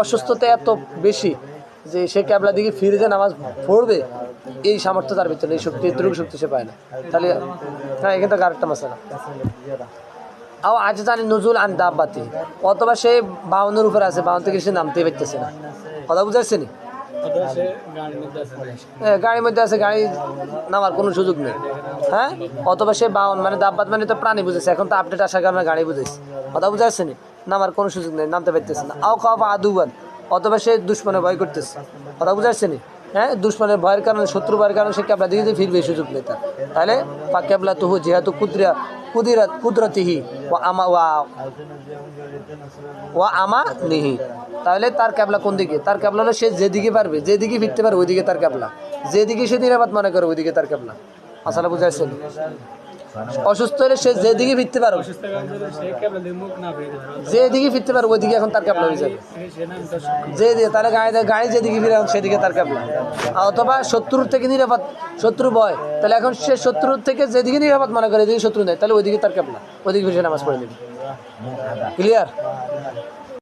অসুস্থতা এত বেশি যে সে ক্যাবলা দিকে ফিরে যে নামাজ পড়বে এই সামর্থ্য তার ভিতরে, এই শক্তি এতটুকু শক্তি সে পায় না। তাহলে হ্যাঁ, এখানে তো আরেকটা মাসালা। আও আজ জানি নজুল আন দাব্বাতি, অথবা সে বাউনের উপরে আছে, বাউন থেকে সে নামতে পারতেছে না। কথা বুঝাচ্ছে নি? গাড়ির মধ্যে আছে, গাড়ি নামার কোনো সুযোগ নেই। হ্যাঁ, অথবা সে বাউন মানে দাব্বাত মানে তো প্রাণী বুঝেছে, এখন তো আপডেট আসার কারণে গাড়ি বুঝেছে। কথা বুঝাচ্ছে নি? নামার কোনো সুযোগ নেই, নামতে পারতেছে না। আও খাওয়া আদুবান, অথবা সে দুশ্মনে ভয় করতেছে। কথা বুঝাচ্ছে নি? হ্যাঁ, দুশ্মনের ভয়ের কারণে, শত্রু ভয়ের কারণে সে ক্যাবলা দিকে ফিরবে, সুযোগ নেই তার। তাহলে পা ক্যাবলা তুহু যেহেতু কুদরতিহি ও আমা নিহি, তাহলে তার ক্যাবলা কোন দিকে? তার ক্যাবলা হলো সে যেদিকে পারবে, যেদিকে ফিরতে পারবে ওইদিকে তার ক্যাবলা, যেদিকে সে নিরাপদ মনে করে ওইদিকে তার ক্যাবলা। আসলে বুঝাইছেন? অসুস্থ হলে সে যেদিকে ফিরতে পারবে, যেদিকে ফিরতে পারবে ওইদিকে এখন তার ক্যাবলা হয়ে যাবে। যেদিকে, তাহলে গাড়ি যেদিকে ফিরে সেদিকে তার ক্যাবলা। অথবা শত্রুর থেকে নিরাপদ, শত্রু ভয়, তাহলে এখন সে শত্রুর থেকে যেদিকে নিরাপদ মনে করে এদিকে শত্রু নেই, তাহলে ওইদিকে তার ক্যাবলা, ওইদিকে সে নামাজ পড়ে নেবে। ক্লিয়ার?